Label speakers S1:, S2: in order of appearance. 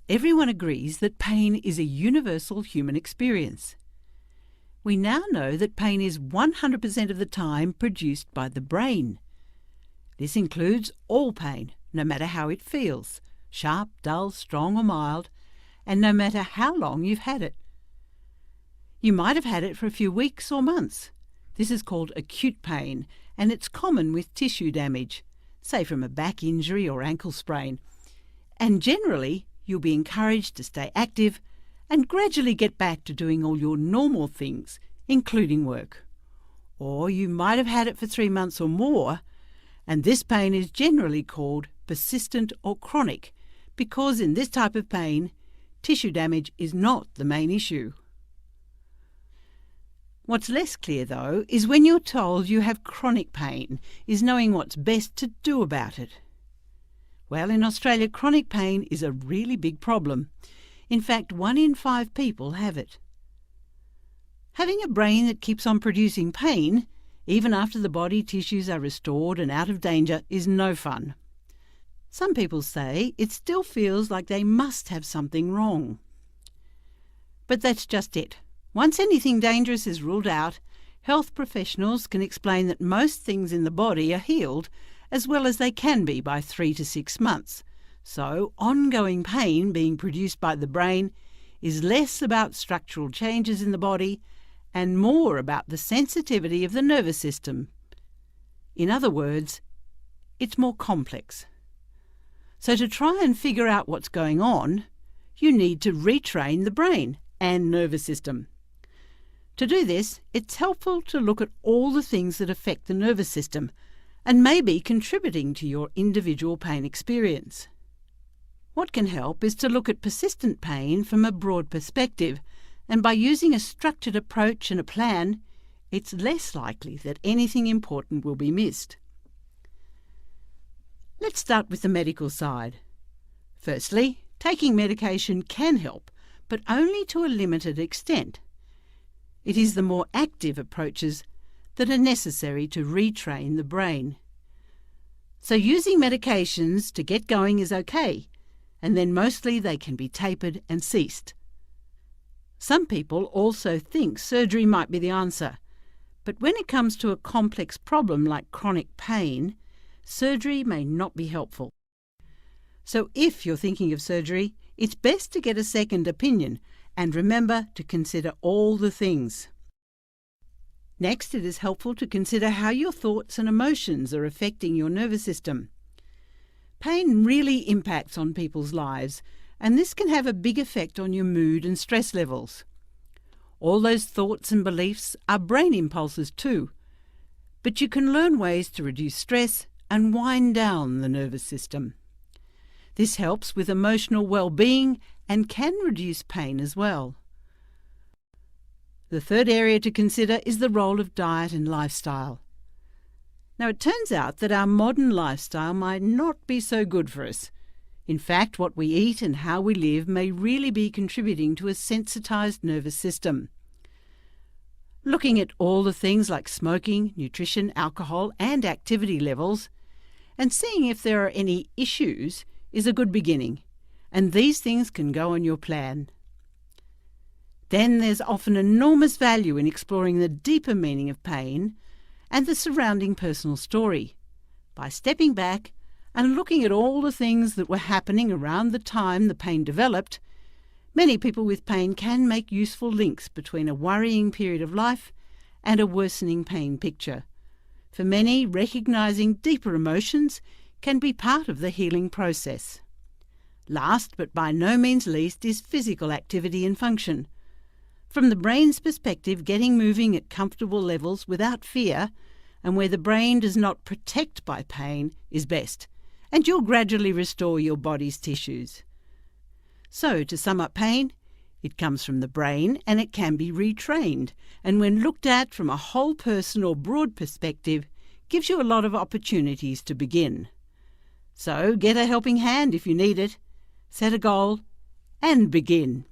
S1: Everyone agrees that pain is a universal human experience. We now know that pain is 100% of the time produced by the brain. This includes all pain, no matter how it feels, sharp, dull, strong or mild, and no matter how long you've had it. You might have had it for a few weeks or months. This is called acute pain, and it's common with tissue damage, say from a back injury or ankle sprain. And generally, you'll be encouraged to stay active and gradually get back to doing all your normal things, including work. Or you might have had it for 3 months or more, and this pain is generally called persistent or chronic, because in this type of pain, tissue damage is not the main issue. What's less clear, though, is when you're told you have chronic pain, is knowing what's best to do about it. Well, in Australia, chronic pain is a really big problem. In fact, 1 in 5 people have it. Having a brain that keeps on producing pain, even after the body tissues are restored and out of danger, is no fun. Some people say it still feels like they must have something wrong. But that's just it. Once anything dangerous is ruled out, health professionals can explain that most things in the body are healed, as well as they can be by 3 to 6 months. So ongoing pain being produced by the brain is less about structural changes in the body and more about the sensitivity of the nervous system. In other words, it's more complex. So to try and figure out what's going on, you need to retrain the brain and nervous system. To do this, it's helpful to look at all the things that affect the nervous system and may be contributing to your individual pain experience. What can help is to look at persistent pain from a broad perspective, and by using a structured approach and a plan, it's less likely that anything important will be missed. Let's start with the medical side. Firstly, taking medication can help, but only to a limited extent. It is the more active approaches that are necessary to retrain the brain. So using medications to get going is okay, and then mostly they can be tapered and ceased. Some people also think surgery might be the answer, but when it comes to a complex problem like chronic pain, surgery may not be helpful. So if you're thinking of surgery, it's best to get a second opinion, and remember to consider all the things. Next, it is helpful to consider how your thoughts and emotions are affecting your nervous system. Pain really impacts on people's lives, and this can have a big effect on your mood and stress levels. All those thoughts and beliefs are brain impulses too, but you can learn ways to reduce stress and wind down the nervous system. This helps with emotional well-being and can reduce pain as well. The third area to consider is the role of diet and lifestyle. Now, it turns out that our modern lifestyle might not be so good for us. In fact, what we eat and how we live may really be contributing to a sensitized nervous system. Looking at all the things like smoking, nutrition, alcohol, and activity levels, and seeing if there are any issues is a good beginning, and these things can go on your plan. Then there's often enormous value in exploring the deeper meaning of pain and the surrounding personal story. By stepping back and looking at all the things that were happening around the time the pain developed, many people with pain can make useful links between a worrying period of life and a worsening pain picture. For many, recognizing deeper emotions can be part of the healing process. Last, but by no means least, is physical activity and function. From the brain's perspective, getting moving at comfortable levels without fear and where the brain does not protect by pain is best, and you'll gradually restore your body's tissues. So, to sum up pain, it comes from the brain and it can be retrained, and when looked at from a whole person or broad perspective, gives you a lot of opportunities to begin. So, get a helping hand if you need it, set a goal, and begin.